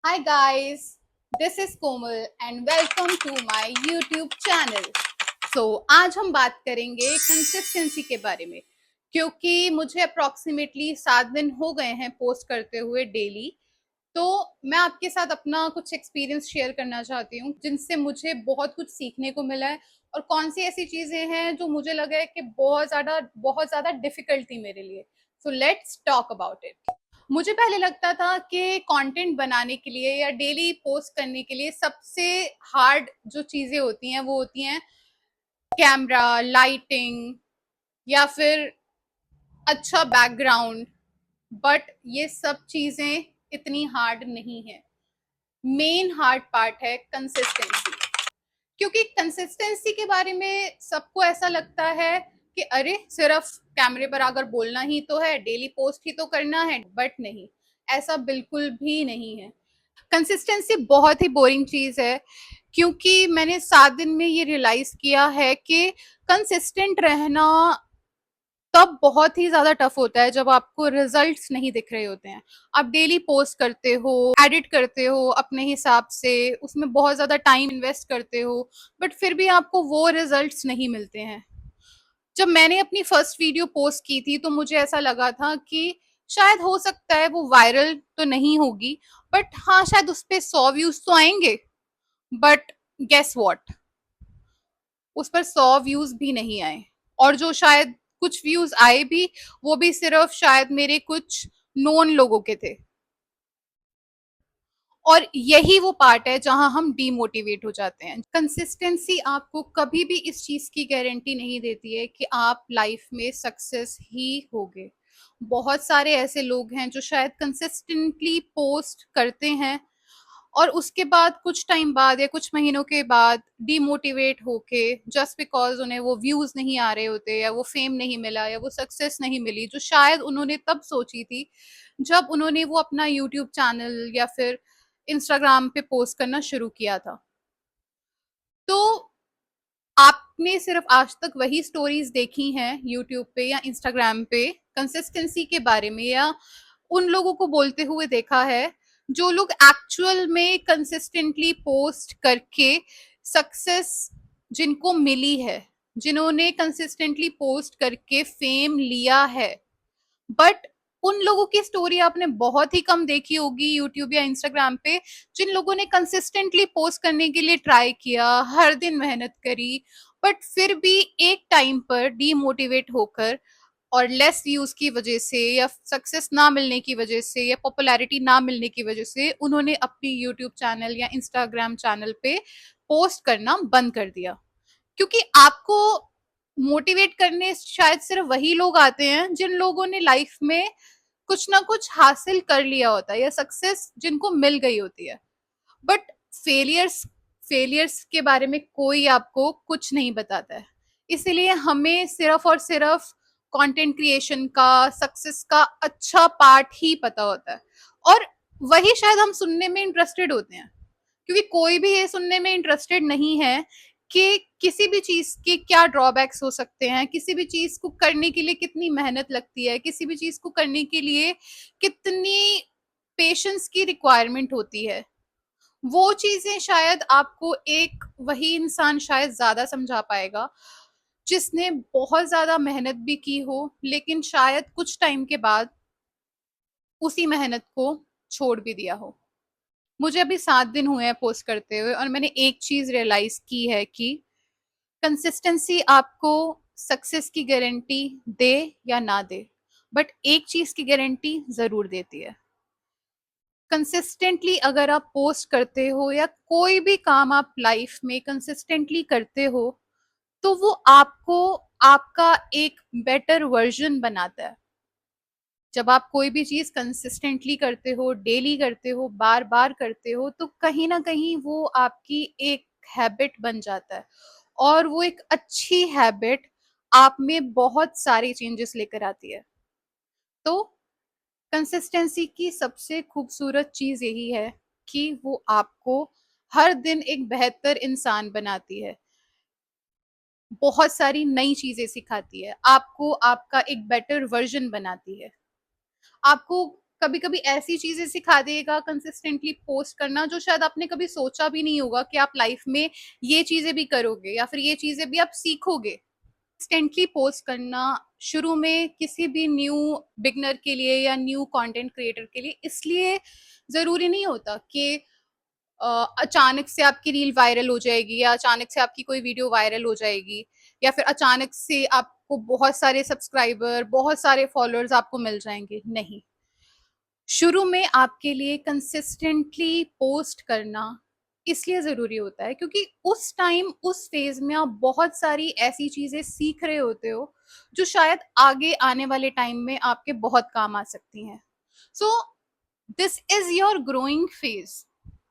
Hi guys, this is Komal and welcome to my YouTube channel. आज हम बात करेंगे कंसिस्टेंसी के बारे में क्योंकि मुझे अप्रॉक्सीमेटली 7 दिन हो गए हैं पोस्ट करते हुए डेली। तो मैं आपके साथ अपना कुछ एक्सपीरियंस शेयर करना चाहती हूँ जिनसे मुझे बहुत कुछ सीखने को मिला है और कौन सी ऐसी चीजें हैं जो मुझे लगा है कि बहुत ज़्यादा डिफिकल्ट थी मेरे लिए। So let's talk about it. मुझे पहले लगता था कि कंटेंट बनाने के लिए या डेली पोस्ट करने के लिए सबसे हार्ड जो चीजें होती हैं वो होती हैं कैमरा, लाइटिंग या फिर अच्छा बैकग्राउंड। बट ये सब चीजें इतनी हार्ड नहीं है। मेन हार्ड पार्ट है कंसिस्टेंसी। क्योंकि कंसिस्टेंसी के बारे में सबको ऐसा लगता है कि अरे सिर्फ कैमरे पर आकर बोलना ही तो है, डेली पोस्ट ही तो करना है, बट नहीं, ऐसा बिल्कुल भी नहीं है। कंसिस्टेंसी बहुत ही बोरिंग चीज है क्योंकि मैंने 7 दिन में ये रियलाइज किया है कि कंसिस्टेंट रहना तब बहुत ही ज्यादा टफ होता है जब आपको रिजल्ट्स नहीं दिख रहे होते हैं। आप डेली पोस्ट करते हो, एडिट करते हो अपने हिसाब से, उसमें बहुत ज्यादा टाइम इन्वेस्ट करते हो, बट फिर भी आपको वो रिजल्ट्स नहीं मिलते हैं। जब मैंने अपनी फर्स्ट वीडियो पोस्ट की थी तो मुझे ऐसा लगा था कि शायद हो सकता है वो वायरल तो नहीं होगी, बट हाँ शायद उस पे 100 व्यूज तो आएंगे। बट गेस व्हाट, उस पर 100 व्यूज भी नहीं आए। और जो शायद कुछ व्यूज आए भी, वो भी सिर्फ शायद मेरे कुछ नोन लोगों के थे। और यही वो पार्ट है जहां हम डीमोटिवेट हो जाते हैं। कंसिस्टेंसी आपको कभी भी इस चीज की गारंटी नहीं देती है कि आप लाइफ में सक्सेस ही होगे। बहुत सारे ऐसे लोग हैं जो शायद कंसिस्टेंटली पोस्ट करते हैं और उसके बाद कुछ टाइम बाद या कुछ महीनों के बाद डीमोटिवेट होके, जस्ट बिकॉज उन्हें वो व्यूज नहीं आ रहे होते या वो फेम नहीं मिला या वो सक्सेस नहीं मिली जो शायद उन्होंने तब सोची थी जब उन्होंने वो अपना यूट्यूब चैनल या फिर इंस्टाग्राम पे पोस्ट करना शुरू किया था। तो आपने सिर्फ आज तक वही स्टोरीज देखी हैं यूट्यूब पे या इंस्टाग्राम पे कंसिस्टेंसी के बारे में, या उन लोगों को बोलते हुए देखा है जो लोग एक्चुअल में कंसिस्टेंटली पोस्ट करके सक्सेस जिनको मिली है, जिन्होंने कंसिस्टेंटली पोस्ट करके फेम लिया है। बट उन लोगों की स्टोरी आपने बहुत ही कम देखी होगी यूट्यूब या इंस्टाग्राम पे, जिन लोगों ने कंसिस्टेंटली पोस्ट करने के लिए ट्राई किया, हर दिन मेहनत करी, बट फिर भी एक टाइम पर डीमोटिवेट होकर और लेस व्यूज की वजह से या सक्सेस ना मिलने की वजह से या पॉपुलैरिटी ना मिलने की वजह से उन्होंने अपनी यूट्यूब चैनल या इंस्टाग्राम चैनल पे पोस्ट करना बंद कर दिया। क्योंकि आपको मोटिवेट करने शायद सिर्फ वही लोग आते हैं जिन लोगों ने लाइफ में कुछ ना कुछ हासिल कर लिया होता है या सक्सेस जिनको मिल गई होती है। बट फेलियर्स फेलियर्स के बारे में कोई आपको कुछ नहीं बताता है। इसीलिए हमें सिर्फ और सिर्फ कंटेंट क्रिएशन का, सक्सेस का अच्छा पार्ट ही पता होता है। और वही शायद हम सुनने में इंटरेस्टेड होते हैं, क्योंकि कोई भी ये सुनने में इंटरेस्टेड नहीं है कि किसी भी चीज के क्या ड्रॉबैक्स हो सकते हैं, किसी भी चीज को करने के लिए कितनी मेहनत लगती है, किसी भी चीज को करने के लिए कितनी पेशेंस की रिक्वायरमेंट होती है। वो चीजें शायद आपको एक वही इंसान शायद ज्यादा समझा पाएगा जिसने बहुत ज्यादा मेहनत भी की हो, लेकिन शायद कुछ टाइम के बाद उसी मेहनत को छोड़ भी दिया हो। मुझे अभी 7 दिन हुए हैं पोस्ट करते हुए और मैंने एक चीज रियलाइज की है कि कंसिस्टेंसी आपको सक्सेस की गारंटी दे या ना दे, बट एक चीज की गारंटी जरूर देती है। कंसिस्टेंटली अगर आप पोस्ट करते हो या कोई भी काम आप लाइफ में कंसिस्टेंटली करते हो, तो वो आपको आपका एक बेटर वर्जन बनाता है। जब आप कोई भी चीज कंसिस्टेंटली करते हो, डेली करते हो, बार बार करते हो, तो कहीं ना कहीं वो आपकी एक हैबिट बन जाता है। और वो एक अच्छी हैबिट आप में बहुत सारी चेंजेस लेकर आती है। तो कंसिस्टेंसी की सबसे खूबसूरत चीज यही है कि वो आपको हर दिन एक बेहतर इंसान बनाती है, बहुत सारी नई चीजें सिखाती है, आपको आपका एक बेटर वर्जन बनाती है। आपको कभी-कभी ऐसी चीज़ें सिखा देगा कंसिस्टेंटली पोस्ट करना जो शायद आपने कभी सोचा भी नहीं होगा कि आप लाइफ में ये चीज़ें भी करोगे या फिर ये चीज़ें भी आप सीखोगे। कंसिस्टेंटली पोस्ट करना शुरू में किसी भी न्यू बिगिनर के लिए या न्यू कंटेंट क्रिएटर के लिए इसलिए ज़रूरी नहीं होता कि अचानक से आपकी रील वायरल हो जाएगी या अचानक से आपकी कोई वीडियो वायरल हो जाएगी या फिर अचानक से आपको बहुत सारे सब्सक्राइबर, बहुत सारे फॉलोअर्स आपको मिल जाएँगे, नहीं। शुरू में आपके लिए कंसिस्टेंटली पोस्ट करना इसलिए ज़रूरी होता है क्योंकि उस टाइम, उस फ़ेज़ में आप बहुत सारी ऐसी चीज़ें सीख रहे होते हो, जो शायद आगे आने वाले टाइम में आपके बहुत काम आ सकती हैं। So this is your growing phase.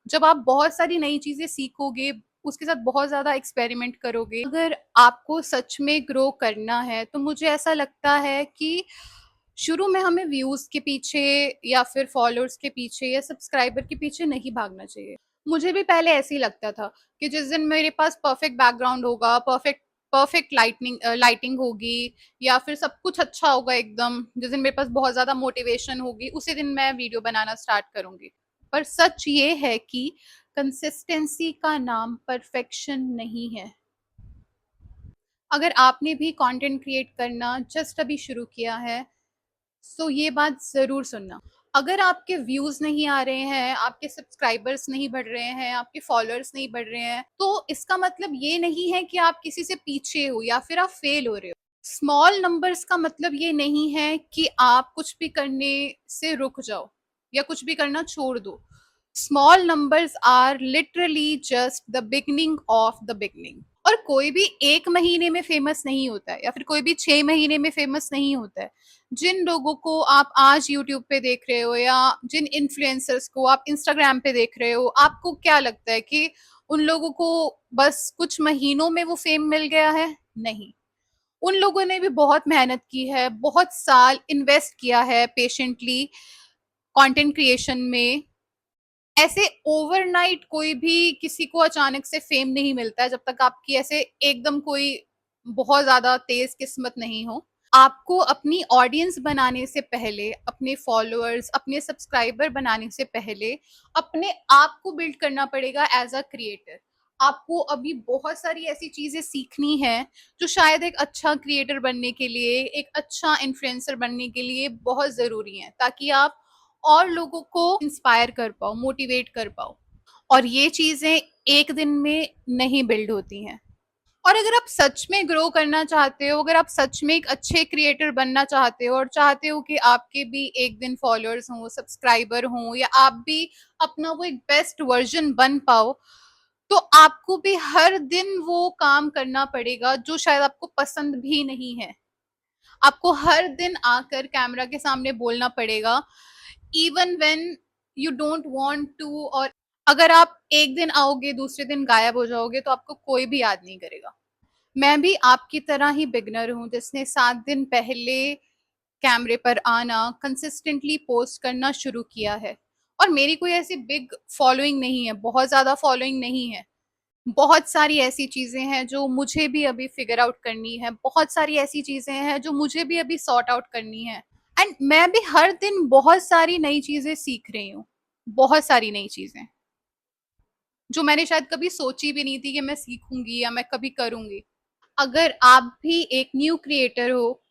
जब आप बहुत सारी नई चीज़ें सीखोगे, उसके साथ बहुत ज़्यादा एक्सपेरिमेंट करोगे, अगर आपको सच में ग्रो करना है, तो मुझे ऐसा लगता है कि शुरू में हमें व्यूज़ के पीछे या फिर फॉलोअर्स के पीछे या सब्सक्राइबर के पीछे नहीं भागना चाहिए। मुझे भी पहले ऐसे ही लगता था कि जिस दिन मेरे पास परफेक्ट बैकग्राउंड होगा, परफेक्ट परफेक्ट लाइटिंग होगी या फिर सब कुछ अच्छा होगा एकदम, जिस दिन मेरे पास बहुत ज़्यादा मोटिवेशन होगी, उसी दिन मैं वीडियो बनाना स्टार्ट करूँगी। पर सच ये है कि कंसिस्टेंसी का नाम परफेक्शन नहीं है। अगर आपने भी कंटेंट क्रिएट करना जस्ट अभी शुरू किया है, सो ये बात ज़रूर सुनना। अगर आपके व्यूज़ नहीं आ रहे हैं, आपके सब्सक्राइबर्स नहीं बढ़ रहे हैं, आपके फॉलोअर्स नहीं बढ़ रहे हैं, तो इसका मतलब ये नहीं है कि आप किसी से पीछे हो या फिर आप फेल हो रहे हो। स्मॉल नंबर्स का मतलब ये नहीं है कि आप कुछ भी करने से रुक जाओ या कुछ भी करना छोड़ दो। Small numbers are literally just the beginning of the beginning. और कोई भी 1 महीने में फेमस नहीं होता है या फिर कोई भी 6 महीने में फेमस नहीं होता है। जिन लोगों को आप आज यूट्यूब पे देख रहे हो या जिन इन्फ्लुएंसर्स को आप इंस्टाग्राम पे देख रहे हो, आपको क्या लगता है कि उन लोगों को बस कुछ महीनों में वो फेम मिल गया है? नहीं। उन लोगों ने भी बहुत मेहनत की है, बहुत साल इन्वेस्ट किया है पेशेंटली कंटेंट क्रिएशन में। ऐसे ओवरनाइट कोई भी किसी को अचानक से फेम नहीं मिलता है जब तक आपकी ऐसे एकदम कोई बहुत ज़्यादा तेज़ किस्मत नहीं हो। आपको अपनी ऑडियंस बनाने से पहले, अपने फॉलोअर्स, अपने सब्सक्राइबर बनाने से पहले, अपने आप को बिल्ड करना पड़ेगा एज़ अ क्रिएटर। आपको अभी बहुत सारी ऐसी चीज़ें सीखनी हैं, जो शायद एक अच्छा क्रिएटर बनने के लिए, एक अच्छा इन्फ्लुएंसर बनने के लिए बहुत ज़रूरी हैं, ताकि आप और लोगों को इंस्पायर कर पाओ, मोटिवेट कर पाओ। और ये चीज़ें एक दिन में नहीं बिल्ड होती हैं। और अगर आप सच में ग्रो करना चाहते हो, अगर आप सच में एक अच्छे क्रिएटर बनना चाहते हो और चाहते हो कि आपके भी एक दिन फॉलोअर्स हों, सब्सक्राइबर हों या आप भी अपना वो एक बेस्ट वर्ज़न बन पाओ, तो आपको भी हर दिन वो काम करना पड़ेगा जो शायद आपको पसंद भी नहीं है। आपको हर दिन आकर कैमरा के सामने बोलना पड़ेगा, even when you don't want to. और अगर आप एक दिन आओगे, दूसरे दिन गायब हो जाओगे, तो आपको कोई भी याद नहीं करेगा। मैं भी आपकी तरह ही बिगनर हूँ जिसने 7 दिन पहले कैमरे पर आना, कंसिस्टेंटली पोस्ट करना शुरू किया है। और मेरी कोई ऐसी बिग फॉलोइंग नहीं है, बहुत ज़्यादा फॉलोइंग नहीं है। बहुत सारी ऐसी चीज़ें हैं जो मुझे भी अभी फिगर आउट करनी है, बहुत सारी ऐसी चीज़ें हैं जो मुझे भी अभी सॉर्ट आउट करनी है। एंड मैं भी हर दिन बहुत सारी नई चीज़ें सीख रही हूँ, बहुत सारी नई चीज़ें, जो मैंने शायद कभी सोची भी नहीं थी कि मैं सीखूँगी या मैं कभी करूँगी। अगर आप भी एक न्यू क्रिएटर हो,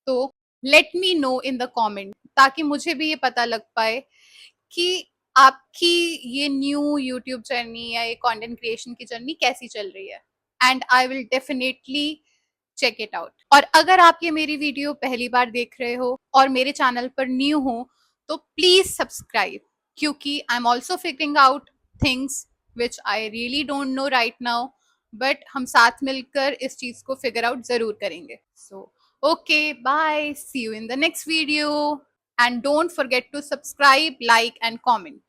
तो let me know in the comment, ताकि मुझे भी ये पता लग पाए कि आपकी ये न्यू यूट्यूब जर्नी या ये कंटेंट क्रिएशन की जर्नी कैसी चल रही है। And I will definitely check it out. और अगर आप ये मेरी वीडियो पहली बार देख रहे हो और मेरे चैनल पर न्यू हो, तो प्लीज सब्सक्राइब, क्योंकि I am also figuring out things which I really don't know right now. But हम साथ मिलकर इस चीज को फिगर आउट जरूर करेंगे। So okay, bye, see you in the next video, and don't forget to subscribe, like and comment.